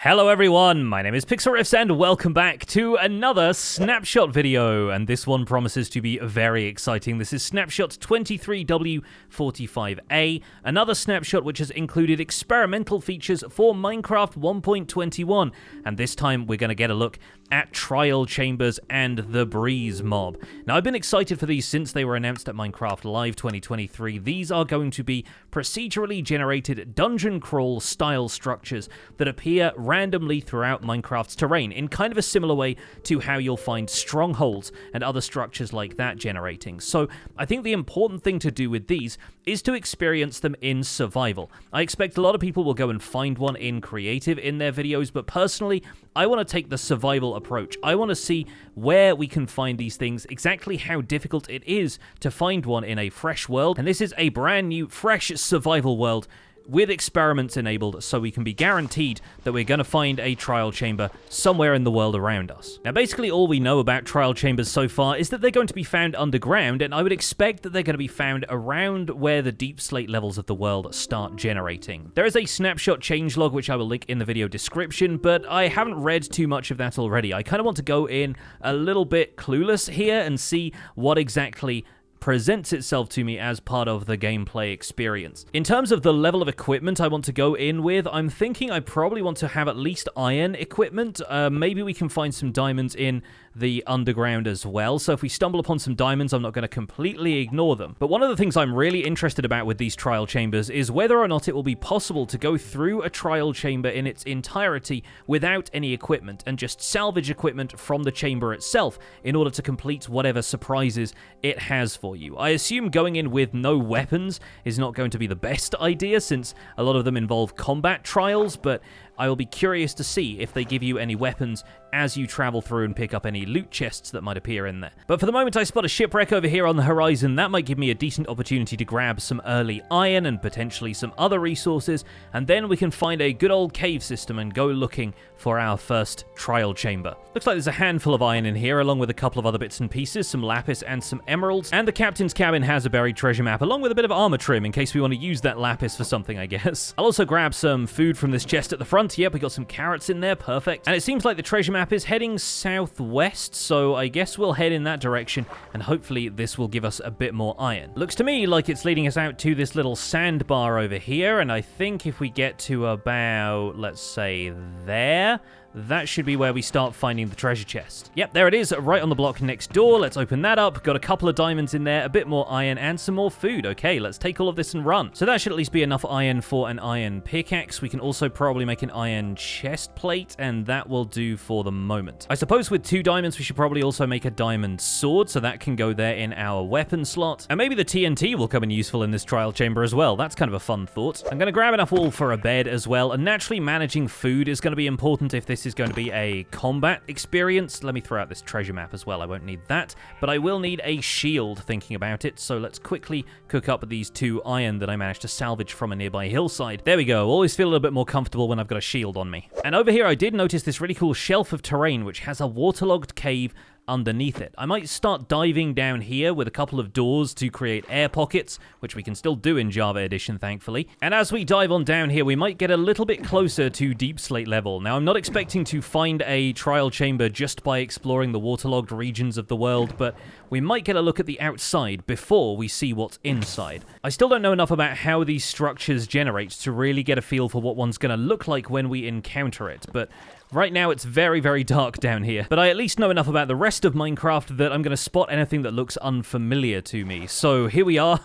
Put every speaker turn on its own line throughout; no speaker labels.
Hello everyone, my name is Pixlriffs and welcome back to another Snapshot video, and this one promises to be very exciting. This is Snapshot 23w45a, another snapshot which has included experimental features for Minecraft 1.21, and this time we're going to get a look at trial chambers and the breeze mob. Now, I've been excited for these since they were announced at Minecraft Live 2023. These are going to be procedurally generated dungeon crawl style structures that appear randomly throughout Minecraft's terrain in kind of a similar way to how you'll find strongholds and other structures like that generating. So I think the important thing to do with these is to experience them in survival. I expect a lot of people will go and find one in creative in their videos, but personally, I want to take the survival approach. I want to see where we can find these things, exactly how difficult it is to find one in a fresh world, and this is a brand new, fresh survival world with experiments enabled, so we can be guaranteed that we're going to find a trial chamber somewhere in the world around us. Now, basically all we know about trial chambers so far is that they're going to be found underground, and I would expect that they're going to be found around where the deep slate levels of the world start generating. There is a snapshot changelog which I will link in the video description, but I haven't read too much of that already. I kind of want to go in a little bit clueless here and see what exactly presents itself to me as part of the gameplay experience. In terms of the level of equipment I want to go in with, I'm thinking I probably want to have at least iron equipment. Maybe we can find some diamonds in the underground as well. So if we stumble upon some diamonds, I'm not going to completely ignore them. But one of the things I'm really interested about with these trial chambers is whether or not it will be possible to go through a trial chamber in its entirety without any equipment and just salvage equipment from the chamber itself in order to complete whatever surprises it has for you. I assume going in with no weapons is not going to be the best idea, since a lot of them involve combat trials, but I will be curious to see if they give you any weapons as you travel through and pick up any loot chests that might appear in there. But for the moment, I spot a shipwreck over here on the horizon. That might give me a decent opportunity to grab some early iron and potentially some other resources, and then we can find a good old cave system and go looking for our first trial chamber. Looks like there's a handful of iron in here, along with a couple of other bits and pieces, some lapis and some emeralds, and the captain's cabin has a buried treasure map, along with a bit of armor trim in case we want to use that lapis for something, I guess. I'll also grab some food from this chest at the front. Yep, we got some carrots in there, perfect. And it seems like the treasure map is heading southwest, so I guess we'll head in that direction, and hopefully this will give us a bit more iron. Looks to me like it's leading us out to this little sandbar over here, and I think if we get to about, let's say, there, that should be where we start finding the treasure chest. Yep, there it is, right on the block next door. Let's open that up. Got a couple of diamonds in there, a bit more iron, and some more food. Okay, let's take all of this and run. So that should at least be enough iron for an iron pickaxe. We can also probably make an iron chest plate, and that will do for the moment. I suppose with 2 diamonds, we should probably also make a diamond sword, so that can go there in our weapon slot. And maybe the TNT will come in useful in this trial chamber as well. That's kind of a fun thought. I'm going to grab enough wool for a bed as well, and naturally managing food is going to be important if this is going to be a combat experience. Let me throw out this treasure map as well. I won't need that, but I will need a shield thinking about it, so let's quickly cook up these 2 iron that I managed to salvage from a nearby hillside. There we go. Always feel a little bit more comfortable when I've got a shield on me. And over here I did notice this really cool shelf of terrain which has a waterlogged cave underneath it. I might start diving down here with a couple of doors to create air pockets, which we can still do in Java Edition, thankfully. And as we dive on down here, we might get a little bit closer to deep slate level. Now, I'm not expecting to find a trial chamber just by exploring the waterlogged regions of the world, but we might get a look at the outside before we see what's inside. I still don't know enough about how these structures generate to really get a feel for what one's going to look like when we encounter it, but right now it's very, very dark down here. But I at least know enough about the rest of Minecraft that I'm going to spot anything that looks unfamiliar to me. So here we are,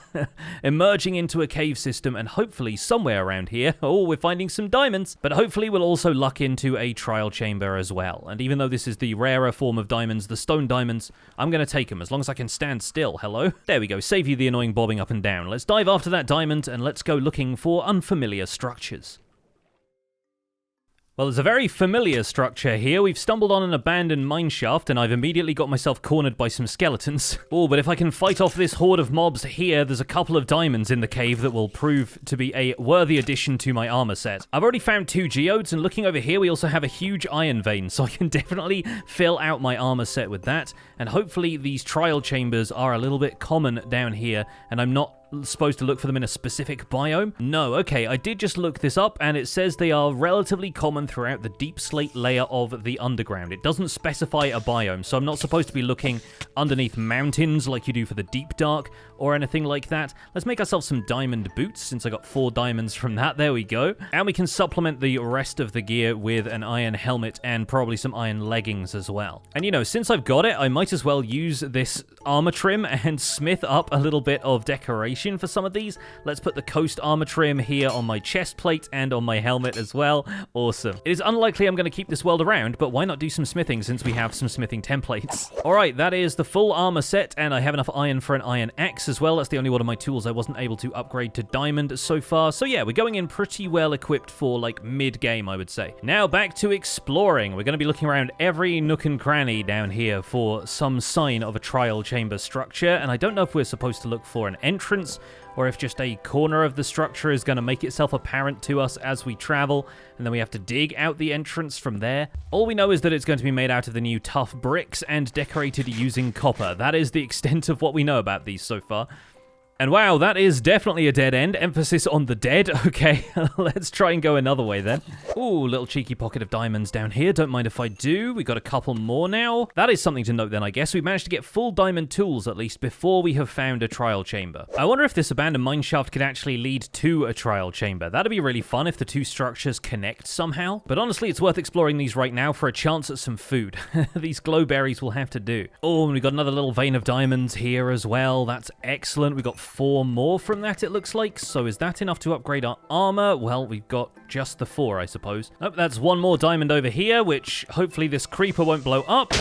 emerging into a cave system, and hopefully somewhere around here, oh, we're finding some diamonds, but hopefully we'll also luck into a trial chamber as well. And even though this is the rarer form of diamonds, the stone diamonds, I'm going to take them as long as I can stand still. Hello? There we go. Save you the annoying bobbing up and down. Let's dive after that diamond and let's go looking for unfamiliar structures. Well, there's a very familiar structure here. We've stumbled on an abandoned mineshaft, and I've immediately got myself cornered by some skeletons. Oh, but if I can fight off this horde of mobs here, there's a couple of diamonds in the cave that will prove to be a worthy addition to my armor set. I've already found 2 geodes, and looking over here, we also have a huge iron vein, so I can definitely fill out my armor set with that, and hopefully these trial chambers are a little bit common down here, and I'm not supposed to look for them in a specific biome? No, okay, I did just look this up, and it says they are relatively common throughout the deep slate layer of the underground. It doesn't specify a biome, so I'm not supposed to be looking underneath mountains like you do for the deep dark, or anything like that. Let's make ourselves some diamond boots, since I got 4 diamonds from that. There we go. And we can supplement the rest of the gear with an iron helmet and probably some iron leggings as well. And you know, since I've got it, I might as well use this armor trim and smith up a little bit of decoration for some of these. Let's put the coast armor trim here on my chest plate and on my helmet as well. Awesome. It is unlikely I'm going to keep this world around, but why not do some smithing since we have some smithing templates? Alright, that is the full armor set, and I have enough iron for an iron axe as well. That's the only one of my tools I wasn't able to upgrade to diamond so far. So yeah, we're going in pretty well equipped for like mid-game, I would say. Now back to exploring. We're going to be looking around every nook and cranny down here for some sign of a trial chamber structure, and I don't know if we're supposed to look for an entrance or if just a corner of the structure is going to make itself apparent to us as we travel, and then we have to dig out the entrance from there. All we know is that it's going to be made out of the new tough bricks and decorated using copper. That is the extent of what we know about these so far. And wow, that is definitely a dead end. Emphasis on the dead. Okay, let's try and go another way then. Ooh, little cheeky pocket of diamonds down here. Don't mind if I do. We got a couple more now. That is something to note then, I guess. We managed to get full diamond tools, at least, before we have found a trial chamber. I wonder if this abandoned mineshaft could actually lead to a trial chamber. That'd be really fun if the two structures connect somehow. But honestly, it's worth exploring these right now for a chance at some food. These glow berries will have to do. Oh, and we got another little vein of diamonds here as well. That's excellent. We got 4 more from that, it looks like. So is that enough to upgrade our armor? Well, we've got just the 4, I suppose. Oh, that's 1 more diamond over here, which hopefully this creeper won't blow up.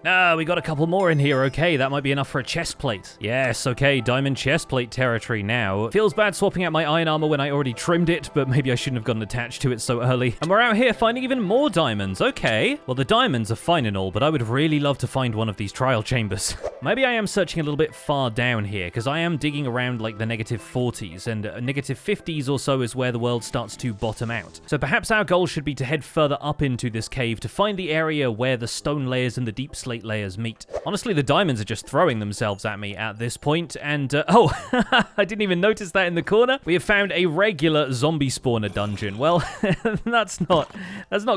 Ah, we got a couple more in here. Okay, that might be enough for a chest plate. Yes, okay, diamond chest plate territory now. Feels bad swapping out my iron armor when I already trimmed it, but maybe I shouldn't have gotten attached to it so early. And we're out here finding even more diamonds. Okay, well, the diamonds are fine and all, but I would really love to find one of these trial chambers. Maybe I am searching a little bit far down here, because I am digging around like the negative 40s, and negative 50s or so is where the world starts to bottom out. So perhaps our goal should be to head further up into this cave to find the area where the stone layers and the deep slate layers meet. Honestly, the diamonds are just throwing themselves at me at this point, and oh, I didn't even notice that in the corner. We have found a regular zombie spawner dungeon. Well, that's not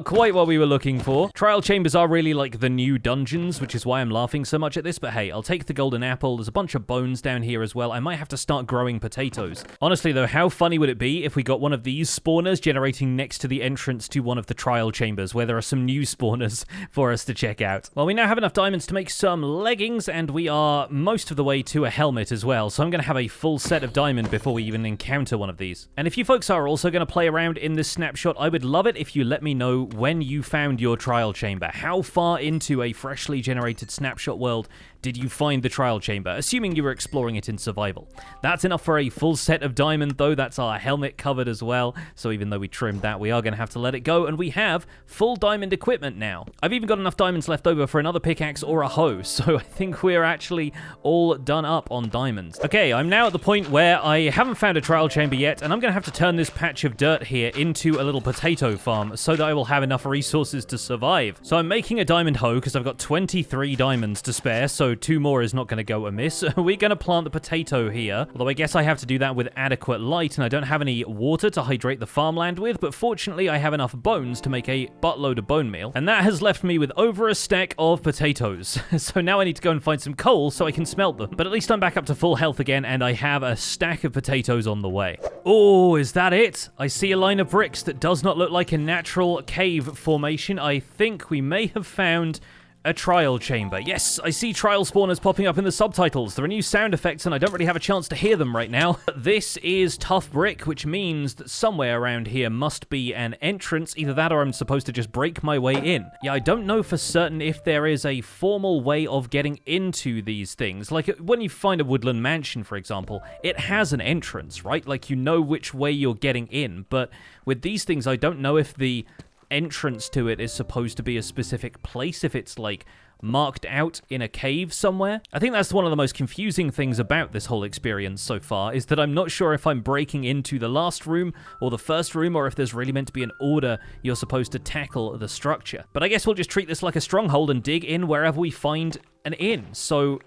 quite what we were looking for. Trial chambers are really like the new dungeons, which is why I'm laughing so much at this, but hey, I'll take the golden apple. There's a bunch of bones down here as well. I might have to start growing potatoes. Honestly though, how funny would it be if we got one of these spawners generating next to the entrance to one of the trial chambers where there are some new spawners for us to check out. Well, we now have enough diamonds to make some leggings, and we are most of the way to a helmet as well, so I'm going to have a full set of diamond before we even encounter one of these. And if you folks are also going to play around in this snapshot, I would love it if you let me know when you found your trial chamber. How far into a freshly generated snapshot world did you find the trial chamber, assuming you were exploring it in survival? That's enough for a full set of diamond, though. That's our helmet covered as well, so even though we trimmed that, we are going to have to let it go, and we have full diamond equipment now. I've even got enough diamonds left over for another pickaxe or a hoe, so I think we're actually all done up on diamonds. Okay, I'm now at the point where I haven't found a trial chamber yet, and I'm going to have to turn this patch of dirt here into a little potato farm so that I will have enough resources to survive. So I'm making a diamond hoe because I've got 23 diamonds to spare, so 2 more is not going to go amiss. We're going to plant the potato here, although I guess I have to do that with adequate light, and I don't have any water to hydrate the farmland with, but fortunately I have enough bones to make a buttload of bone meal, and that has left me with over a stack of potatoes. So now I need to go and find some coal so I can smelt them, but at least I'm back up to full health again, and I have a stack of potatoes on the way. Oh, is that it? I see a line of bricks that does not look like a natural cave formation. I think we may have found a trial chamber. Yes, I see trial spawners popping up in the subtitles. There are new sound effects and I don't really have a chance to hear them right now. This is tough brick, which means that somewhere around here must be an entrance. Either that or I'm supposed to just break my way in. Yeah, I don't know for certain if there is a formal way of getting into these things. Like when you find a woodland mansion, for example, it has an entrance, right? Like you know which way you're getting in. But with these things, I don't know if the entrance to it is supposed to be a specific place, if it's like marked out in a cave somewhere. I think that's one of the most confusing things about this whole experience so far, is that I'm not sure if I'm breaking into the last room or the first room, or if there's really meant to be an order you're supposed to tackle the structure. But I guess we'll just treat this like a stronghold and dig in wherever we find an inn. So,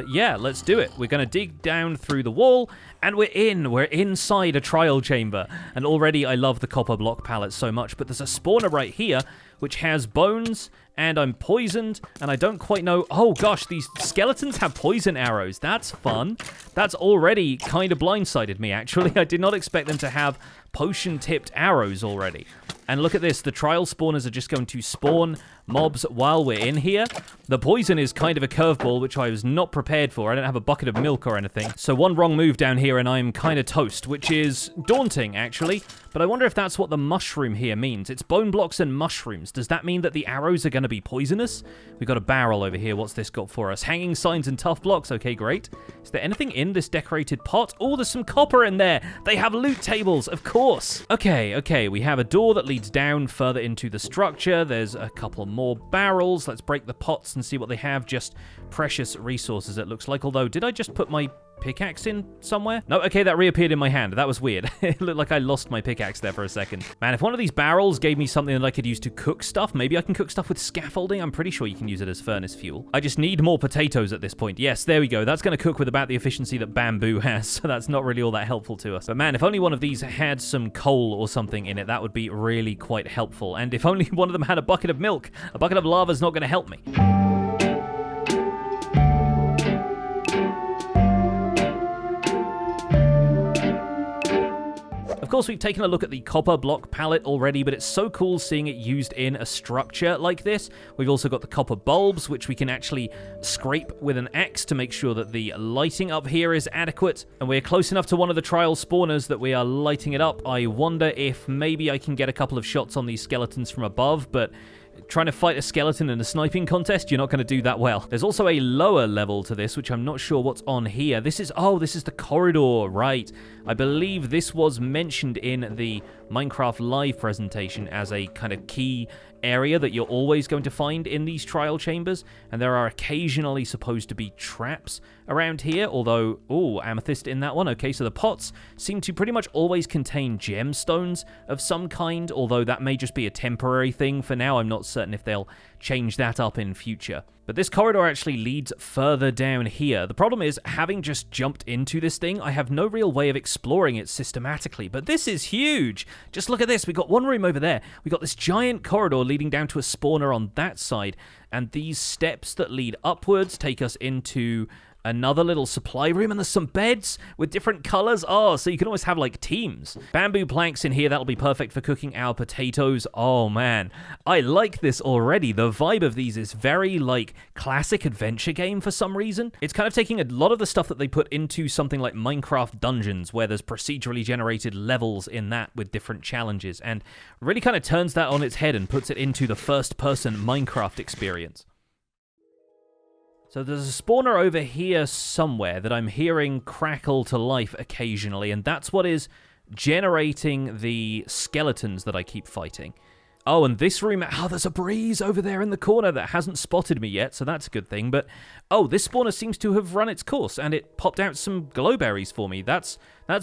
yeah, let's do it. We're going to dig down through the wall, and we're in. We're inside a trial chamber. And already I love the copper block palette so much, but there's a spawner right here, which has bones, and I'm poisoned, and I don't quite know... Oh, gosh, these skeletons have poison arrows. That's fun. That's already kind of blindsided me, actually. I did not expect them to have potion-tipped arrows already. And look at this. The trial spawners are just going to spawn mobs while we're in here. The poison is kind of a curveball, which I was not prepared for. I don't have a bucket of milk or anything. So one wrong move down here and I'm kind of toast, which is daunting, actually. But I wonder if that's what the mushroom here means. It's bone blocks and mushrooms. Does that mean that the arrows are going to be poisonous? We've got a barrel over here. What's this got for us? Hanging signs and tough blocks. Okay, great. Is there anything in this decorated pot? Oh, there's some copper in there. They have loot tables, of course. Okay. We have a door that leads down further into the structure. There's a couple more barrels. Let's break the pots and see what they have. Just precious resources, it looks like. Although, did I just put my pickaxe in somewhere? No, okay, that reappeared in my hand. That was weird. It looked like I lost my pickaxe there for a second. Man, if one of these barrels gave me something that I could use to cook stuff, maybe I can cook stuff with scaffolding. I'm pretty sure you can use it as furnace fuel. I just need more potatoes at this point. Yes, there we go. That's going to cook with about the efficiency that bamboo has, so that's not really all that helpful to us. But man, if only one of these had some coal or something in it, that would be really quite helpful. And if only one of them had a bucket of milk. A bucket of lava is not going to help me. Of course, we've taken a look at the copper block palette already, but it's so cool seeing it used in a structure like this. We've also got the copper bulbs, which we can actually scrape with an axe to make sure that the lighting up here is adequate. And we're close enough to one of the trial spawners that we are lighting it up. I wonder if maybe I can get a couple of shots on these skeletons from above, but trying to fight a skeleton in a sniping contest, you're not going to do that well. There's also a lower level to this, which I'm not sure what's on here. This is the corridor, right. I believe this was mentioned in the Minecraft Live presentation as a kind of key area that you're always going to find in these trial chambers, and there are occasionally supposed to be traps around here, although, amethyst in that one. Okay, so the pots seem to pretty much always contain gemstones of some kind, although that may just be a temporary thing for now. I'm not certain if they'll change that up in future. But this corridor actually leads further down here. The problem is, having just jumped into this thing, I have no real way of exploring it systematically. But this is huge! Just look at this. We got one room over there. We got this giant corridor leading down to a spawner on that side. And these steps that lead upwards take us into another little supply room, and there's some beds with different colors. Oh, so you can always have, like, teams. Bamboo planks in here. That'll be perfect for cooking our potatoes. Oh, man. I like this already. The vibe of these is very, like, classic adventure game for some reason. It's kind of taking a lot of the stuff that they put into something like Minecraft Dungeons, where there's procedurally generated levels in that with different challenges, and really kind of turns that on its head and puts it into the first-person Minecraft experience. So there's a spawner over here somewhere that I'm hearing crackle to life occasionally, and that's what is generating the skeletons that I keep fighting. Oh, and this room... Oh, there's a breeze over there in the corner that hasn't spotted me yet, so that's a good thing. But, oh, this spawner seems to have run its course, and it popped out some glowberries for me. That's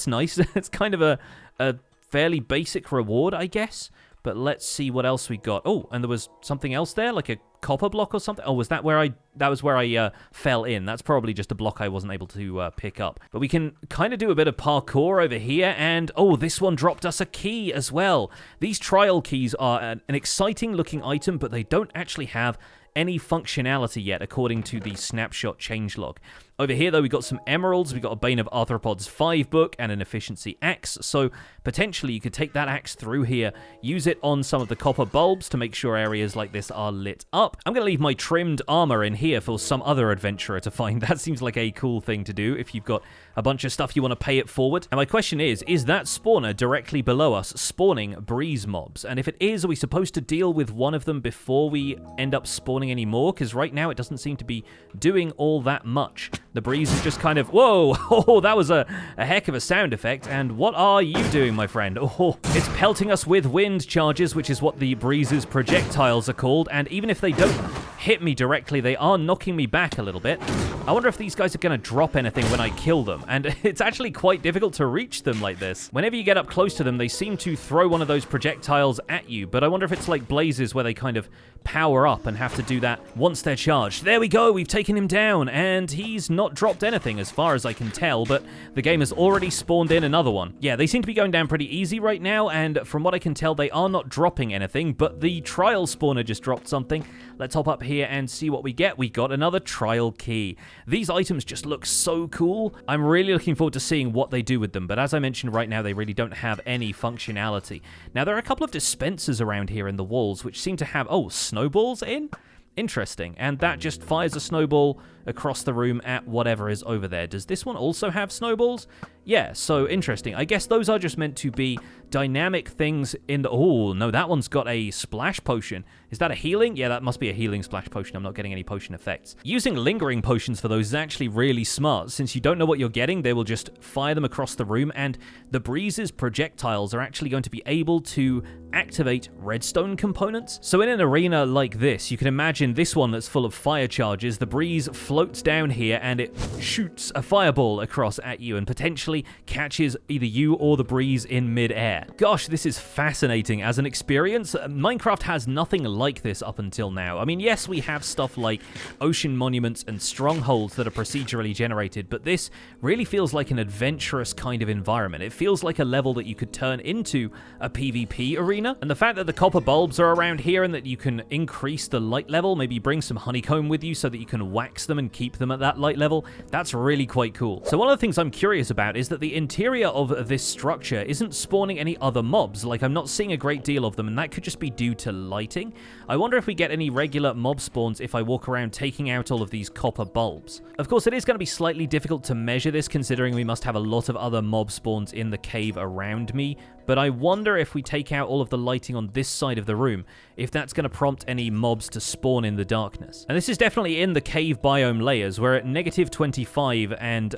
nice. It's kind of a fairly basic reward, I guess. But let's see what else we got. Oh, and there was something else there, like a copper block or something. Oh, was that where that was where I fell in? That's probably just a block I wasn't able to pick up. But we can kind of do a bit of parkour over here, and oh, this one dropped us a key as well. These trial keys are an exciting looking item, but they don't actually have any functionality yet, according to the Snapshot changelog. Over here, though, we got some emeralds, we got a Bane of Arthropods 5 book, and an efficiency axe, so potentially you could take that axe through here, use it on some of the copper bulbs to make sure areas like this are lit up. I'm going to leave my trimmed armor in here for some other adventurer to find. That seems like a cool thing to do if you've got a bunch of stuff you want to pay it forward. And my question is that spawner directly below us spawning breeze mobs? And if it is, are we supposed to deal with one of them before we end up spawning any more? Because right now it doesn't seem to be doing all that much. The breeze is just kind of... Whoa! Oh, that was a heck of a sound effect. And what are you doing, my friend? Oh, it's pelting us with wind charges, which is what the breeze's projectiles are called. And even if they don't hit me directly, they are knocking me back a little bit. I wonder if these guys are going to drop anything when I kill them. And it's actually quite difficult to reach them like this. Whenever you get up close to them, they seem to throw one of those projectiles at you. But I wonder if it's like blazes where they kind of power up and have to do that once they're charged. There we go. We've taken him down. And he's not dropped anything as far as I can tell. But the game has already spawned in another one. Yeah, they seem to be going down pretty easy right now. And from what I can tell, they are not dropping anything. But the trial spawner just dropped something. Let's hop up here and see what we get. We got another trial key. These items just look so cool. I'm really looking forward to seeing what they do with them, but as I mentioned right now, they really don't have any functionality. Now, there are a couple of dispensers around here in the walls, which seem to have, oh, snowballs in? Interesting, and that just fires a snowball across the room at whatever is over there. Does this one also have snowballs? Yeah, so interesting. I guess those are just meant to be dynamic things in the... Oh, no, that one's got a splash potion. Is that a healing? Yeah, that must be a healing splash potion. I'm not getting any potion effects. Using lingering potions for those is actually really smart. Since you don't know what you're getting, they will just fire them across the room, and the breeze's projectiles are actually going to be able to activate redstone components. So in an arena like this, you can imagine this one that's full of fire charges. The breeze floats down here, and it shoots a fireball across at you and potentially catches either you or the breeze in mid-air. Gosh, this is fascinating as an experience. Minecraft has nothing like this up until now. I mean, yes, we have stuff like ocean monuments and strongholds that are procedurally generated, but this really feels like an adventurous kind of environment. It feels like a level that you could turn into a PvP arena, and the fact that the copper bulbs are around here and that you can increase the light level, maybe bring some honeycomb with you so that you can wax them and keep them at that light level, that's really quite cool. So one of the things I'm curious about is that the interior of this structure isn't spawning any other mobs. Like, I'm not seeing a great deal of them, and that could just be due to lighting. I wonder if we get any regular mob spawns if I walk around taking out all of these copper bulbs. Of course, it is going to be slightly difficult to measure this, considering we must have a lot of other mob spawns in the cave around me, but I wonder if we take out all of the lighting on this side of the room, if that's going to prompt any mobs to spawn in the darkness. And this is definitely in the cave biome layers. We're at -25, and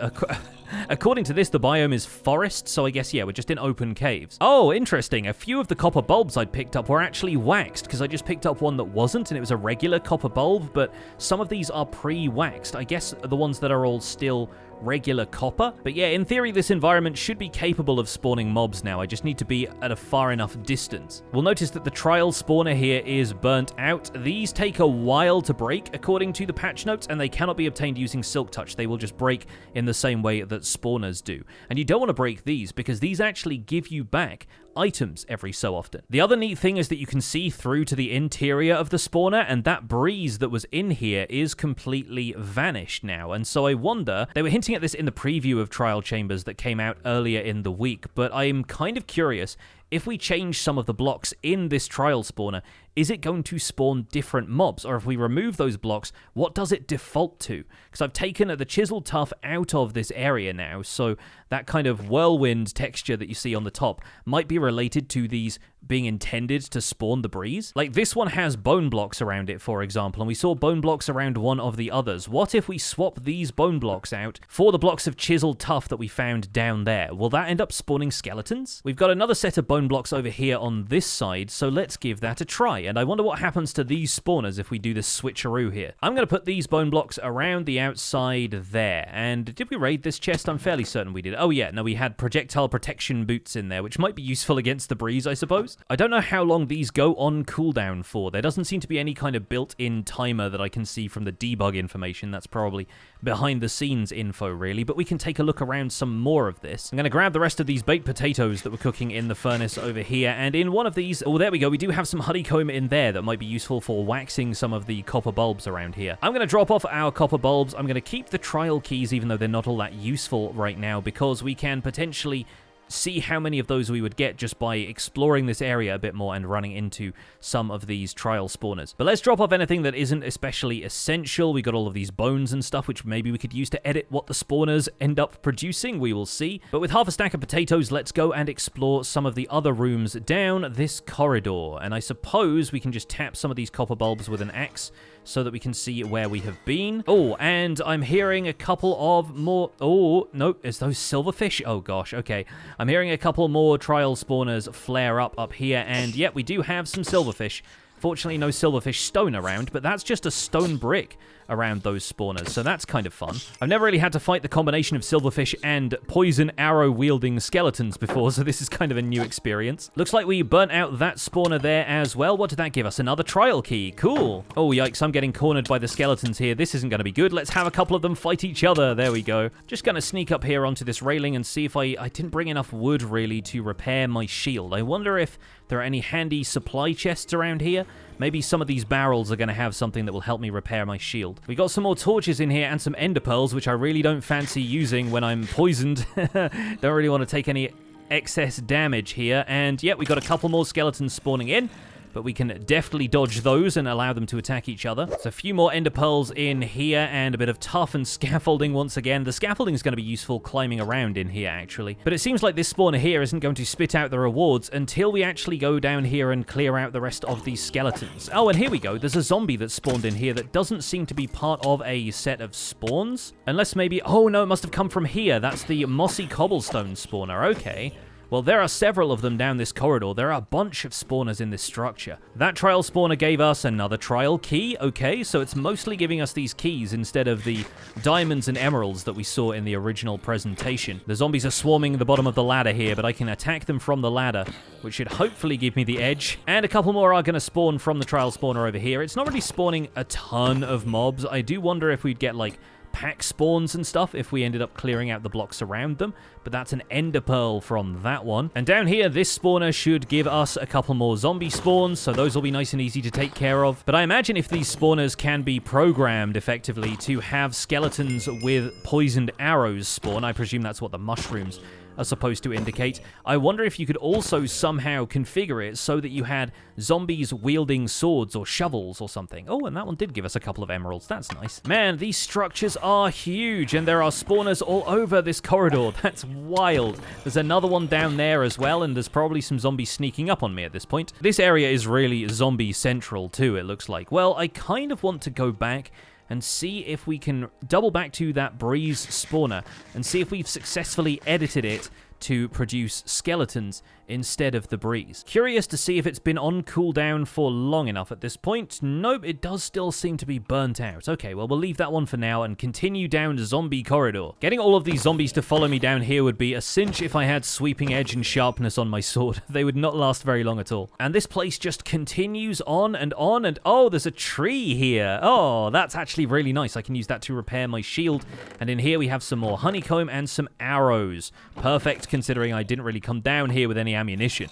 according to this, the biome is forest, so I guess, yeah, we're just in open caves. Oh, interesting. A few of the copper bulbs I'd picked up were actually waxed, because I just picked up one that wasn't, and it was a regular copper bulb, but some of these are pre-waxed. I guess the ones that are all still regular copper. But yeah, in theory, this environment should be capable of spawning mobs now. I just need to be at a far enough distance. We'll notice that the trial spawner here is burnt out. These take a while to break, according to the patch notes, and they cannot be obtained using Silk Touch. They will just break in the same way that spawners do. And you don't want to break these, because these actually give you back items every so often. The other neat thing is that you can see through to the interior of the spawner, and that breeze that was in here is completely vanished now. And so I wonder, they were hinting at this in the preview of Trial Chambers that came out earlier in the week, but I'm kind of curious, if we change some of the blocks in this trial spawner, is it going to spawn different mobs? Or if we remove those blocks, what does it default to? Because I've taken the chisel tuff out of this area now, so that kind of whirlwind texture that you see on the top might be related to these being intended to spawn the breeze. Like, this one has bone blocks around it, for example, and we saw bone blocks around one of the others. What if we swap these bone blocks out for the blocks of chisel tuff that we found down there? Will that end up spawning skeletons? We've got another set of bone blocks over here on this side, so let's give that a try. And I wonder what happens to these spawners if we do this switcheroo here. I'm going to put these bone blocks around the outside there. And did we raid this chest? I'm fairly certain we did. Oh yeah, no, we had projectile protection boots in there, which might be useful against the breeze, I suppose. I don't know how long these go on cooldown for. There doesn't seem to be any kind of built-in timer that I can see from the debug information. That's probably behind the scenes info, really, but we can take a look around some more of this. I'm going to grab the rest of these baked potatoes that we're cooking in the furnace over here, and in one of these, oh, there we go, we do have some honeycomb in there that might be useful for waxing some of the copper bulbs around here. I'm going to drop off our copper bulbs. I'm going to keep the trial keys, even though they're not all that useful right now, because we can potentially see how many of those we would get just by exploring this area a bit more and running into some of these trial spawners. But let's drop off anything that isn't especially essential. We got all of these bones and stuff, which maybe we could use to edit what the spawners end up producing. We will see. But with half a stack of potatoes, let's go and explore some of the other rooms down this corridor. And I suppose we can just tap some of these copper bulbs with an axe so that we can see where we have been. Oh, and I'm hearing a couple of more... Oh, no, it's those silverfish. Oh, gosh, okay. I'm hearing a couple more trial spawners flare up here, and yep, we do have some silverfish Fortunately, no silverfish stone around, but that's just a stone brick around those spawners, so that's kind of fun. I've never really had to fight the combination of silverfish and poison arrow-wielding skeletons before, so this is kind of a new experience. Looks like we burnt out that spawner there as well. What did that give us? Another trial key. Cool. Oh, yikes, I'm getting cornered by the skeletons here. This isn't going to be good. Let's have a couple of them fight each other. There we go. Just going to sneak up here onto this railing and see if I didn't bring enough wood, really, to repair my shield. I wonder if there are any handy supply chests around here. Maybe some of these barrels are going to have something that will help me repair my shield. We got some more torches in here and some ender pearls, which I really don't fancy using when I'm poisoned. Don't really want to take any excess damage here. And yeah, we got a couple more skeletons spawning in, but we can definitely dodge those and allow them to attack each other. So a few more ender pearls in here and a bit of toughened scaffolding once again. The scaffolding is going to be useful climbing around in here, actually. But it seems like this spawner here isn't going to spit out the rewards until we actually go down here and clear out the rest of these skeletons. Oh, and here we go. There's a zombie that spawned in here that doesn't seem to be part of a set of spawns. Unless maybe... Oh, no, it must have come from here. That's the mossy cobblestone spawner. Okay. Well, there are several of them down this corridor. There are a bunch of spawners in this structure. That trial spawner gave us another trial key. Okay, so it's mostly giving us these keys instead of the diamonds and emeralds that we saw in the original presentation. The zombies are swarming the bottom of the ladder here, but I can attack them from the ladder, which should hopefully give me the edge. And a couple more are going to spawn from the trial spawner over here. It's not really spawning a ton of mobs. I do wonder if we'd get, like, pack spawns and stuff if we ended up clearing out the blocks around them, but that's an ender pearl from that one. And down here, this spawner should give us a couple more zombie spawns, so those will be nice and easy to take care of. But I imagine if these spawners can be programmed effectively to have skeletons with poisoned arrows spawn, I presume that's what the mushrooms are supposed to indicate. I wonder if you could also somehow configure it so that you had zombies wielding swords or shovels or something. Oh, and that one did give us a couple of emeralds. That's nice. Man, these structures are huge, and there are spawners all over this corridor. That's wild. There's another one down there as well, and there's probably some zombies sneaking up on me at this point. This area is really zombie central too, it looks like. Well, I kind of want to go back and see if we can double back to that breeze spawner and see if we've successfully edited it to produce skeletons instead of the breeze. Curious to see if it's been on cooldown for long enough at this point. Nope, it does still seem to be burnt out. Okay, well, we'll leave that one for now and continue down the zombie corridor. Getting all of these zombies to follow me down here would be a cinch if I had sweeping edge and sharpness on my sword. They would not last very long at all. And this place just continues on, and oh, there's a tree here. Oh, that's actually really nice. I can use that to repair my shield. And in here we have some more honeycomb and some arrows. Perfect, considering I didn't really come down here with any ammunition.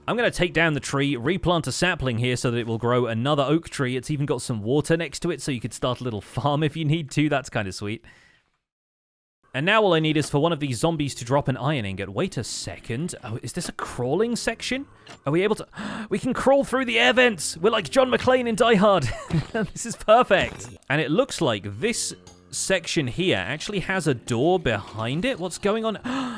I'm going to take down the tree, replant a sapling here so that it will grow another oak tree. It's even got some water next to it, so you could start a little farm if you need to. That's kind of sweet. And now all I need is for one of these zombies to drop an iron ingot. Wait a second. Oh, is this a crawling section? Are we able to... We can crawl through the air vents! We're like John McClane in Die Hard. This is perfect. And it looks like this section here actually has a door behind it. What's going on?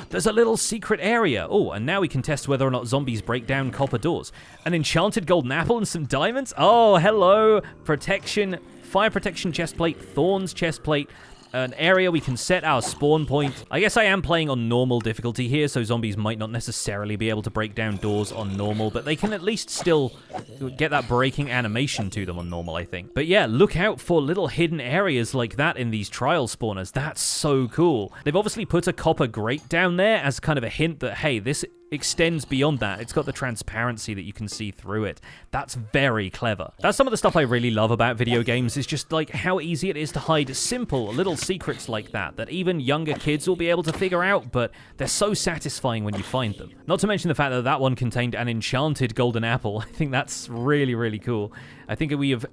There's a little secret area. Oh, and now we can test whether or not zombies break down copper doors. An enchanted golden apple and some diamonds? Oh, hello. Protection, fire protection chestplate, thorns chestplate, an area we can set our spawn point. I guess I am playing on normal difficulty here, so zombies might not necessarily be able to break down doors on normal, but they can at least still get that breaking animation to them on normal, I think. But yeah, look out for little hidden areas like that in these trial spawners. That's so cool. They've obviously put a copper grate down there as kind of a hint that, hey, this extends beyond that. It's got the transparency that you can see through it. That's very clever. That's some of the stuff I really love about video games, is just like how easy it is to hide simple little secrets like that even younger kids will be able to figure out, but they're so satisfying when you find them. Not to mention the fact that that one contained an enchanted golden apple. I think that's really, really cool. I think we have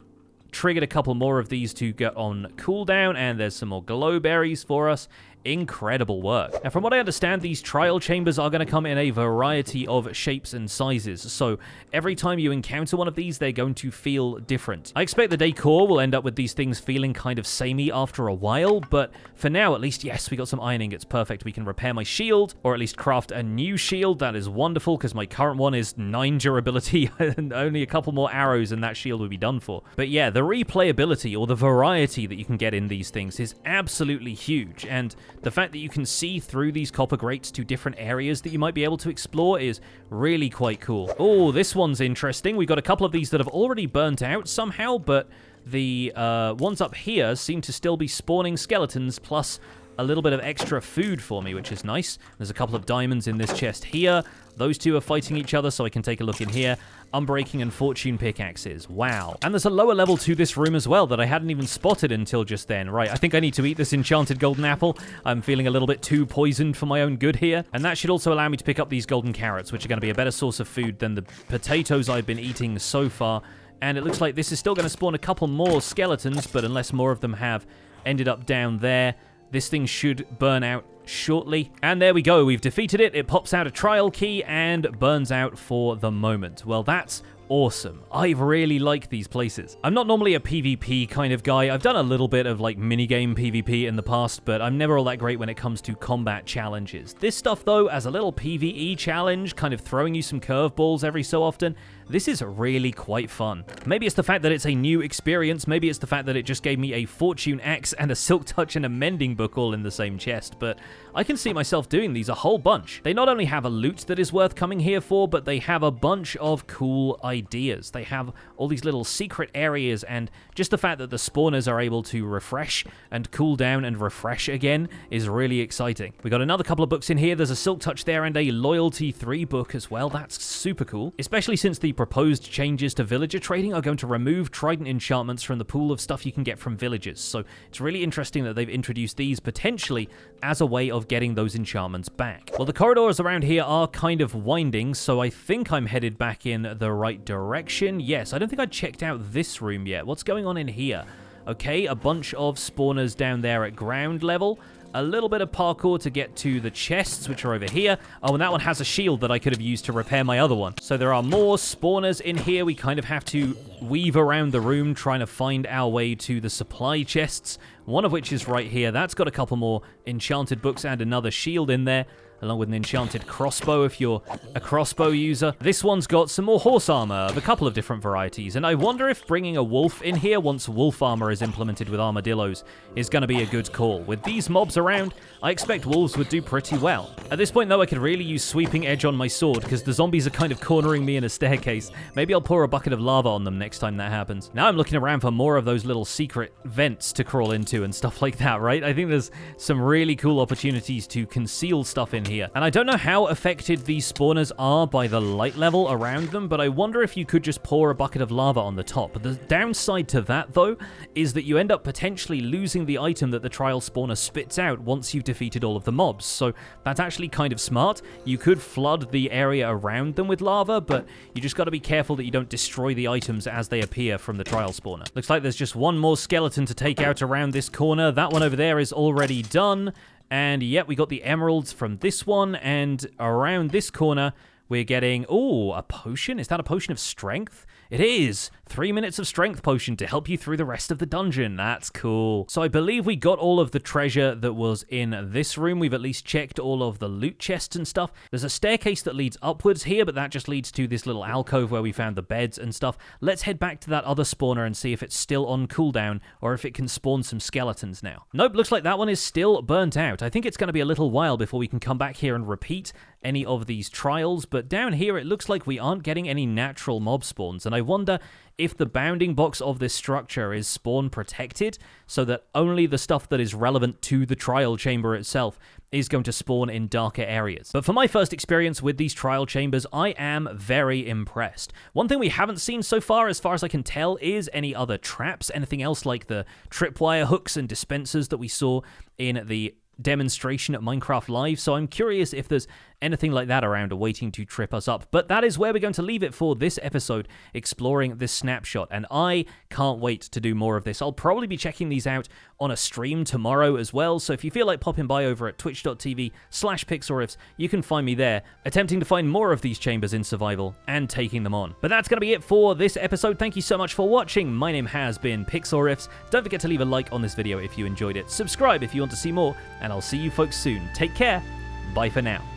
triggered a couple more of these to get on cooldown, and there's some more glow berries for us. Incredible work. Now, from what I understand, these trial chambers are going to come in a variety of shapes and sizes, so every time you encounter one of these, they're going to feel different. I expect the decor will end up with these things feeling kind of samey after a while, but for now, at least, yes, we got some iron ingots. Perfect. We can repair my shield, or at least craft a new shield. That is wonderful, because my current one is 9 durability, and only a couple more arrows, and that shield would be done for. But yeah, the replayability, or the variety that you can get in these things is absolutely huge, and the fact that you can see through these copper grates to different areas that you might be able to explore is really quite cool. Oh, this one's interesting. We've got a couple of these that have already burnt out somehow, but the ones up here seem to still be spawning skeletons, plus a little bit of extra food for me, which is nice. There's a couple of diamonds in this chest here. Those two are fighting each other, so I can take a look in here. Unbreaking and fortune pickaxes. Wow. And there's a lower level to this room as well that I hadn't even spotted until just then. Right, I think I need to eat this enchanted golden apple. I'm feeling a little bit too poisoned for my own good here. And that should also allow me to pick up these golden carrots, which are going to be a better source of food than the potatoes I've been eating so far. And it looks like this is still going to spawn a couple more skeletons, but unless more of them have ended up down there, this thing should burn out shortly. And there we go. We've defeated it. It pops out a trial key and burns out for the moment. Well, that's awesome. I really like these places. I'm not normally a PvP kind of guy. I've done a little bit of like minigame PvP in the past, but I'm never all that great when it comes to combat challenges. This stuff though, as a little PvE challenge, kind of throwing you some curveballs every so often, this is really quite fun. Maybe it's the fact that it's a new experience, maybe it's the fact that it just gave me a fortune axe and a silk touch and a mending book all in the same chest, but I can see myself doing these a whole bunch. They not only have a loot that is worth coming here for, but they have a bunch of cool ideas. They have all these little secret areas, and just the fact that the spawners are able to refresh and cool down and refresh again is really exciting. We got another couple of books in here. There's a silk touch there and a loyalty 3 book as well. That's super cool, especially since the proposed changes to villager trading are going to remove trident enchantments from the pool of stuff you can get from villagers. So it's really interesting that they've introduced these potentially as a way of getting those enchantments back. Well, the corridors around here are kind of winding, so I think I'm headed back in the right direction. Yes, I don't think I checked out this room yet. What's going on in here? Okay, a bunch of spawners down there at ground level. A little bit of parkour to get to the chests, which are over here. Oh, and that one has a shield that I could have used to repair my other one. So there are more spawners in here. We kind of have to weave around the room trying to find our way to the supply chests, one of which is right here. That's got a couple more enchanted books and another shield in there, along with an enchanted crossbow if you're a crossbow user. This one's got some more horse armor of a couple of different varieties, and I wonder if bringing a wolf in here once wolf armor is implemented with armadillos is going to be a good call. With these mobs around, I expect wolves would do pretty well. At this point, though, I could really use sweeping edge on my sword because the zombies are kind of cornering me in a staircase. Maybe I'll pour a bucket of lava on them next time that happens. Now I'm looking around for more of those little secret vents to crawl into and stuff like that, right? I think there's some really cool opportunities to conceal stuff in here. And I don't know how affected these spawners are by the light level around them, but I wonder if you could just pour a bucket of lava on the top. The downside to that, though, is that you end up potentially losing the item that the trial spawner spits out once you've defeated all of the mobs. So that's actually kind of smart. You could flood the area around them with lava, but you just got to be careful that you don't destroy the items as they appear from the trial spawner. Looks like there's just one more skeleton to take out around this corner. That one over there is already done. And yet we got the emeralds from this one, and around this corner we're getting, oh, a potion? Is that a potion of strength? It is! 3 minutes of strength potion to help you through the rest of the dungeon. That's cool. So I believe we got all of the treasure that was in this room. We've at least checked all of the loot chests and stuff. There's a staircase that leads upwards here, but that just leads to this little alcove where we found the beds and stuff. Let's head back to that other spawner and see if it's still on cooldown or if it can spawn some skeletons now. Nope, looks like that one is still burnt out. I think it's going to be a little while before we can come back here and repeat any of these trials, but down here it looks like we aren't getting any natural mob spawns, and I wonder if the bounding box of this structure is spawn protected so that only the stuff that is relevant to the trial chamber itself is going to spawn in darker areas. But for my first experience with these trial chambers, I am very impressed. One thing we haven't seen so far as I can tell, is any other traps, anything else like the tripwire hooks and dispensers that we saw in the demonstration at Minecraft Live, so I'm curious if there's anything like that around waiting to trip us up. But that is where we're going to leave it for this episode, exploring this snapshot, and I can't wait to do more of this. I'll probably be checking these out on a stream tomorrow as well, so if you feel like popping by over at twitch.tv/Pixlriffs, you can find me there, attempting to find more of these chambers in survival and taking them on. But that's going to be it for this episode. Thank you so much for watching. My name has been Pixlriffs. Don't forget to leave a like on this video if you enjoyed it, subscribe if you want to see more, and I'll see you folks soon. Take care. Bye for now.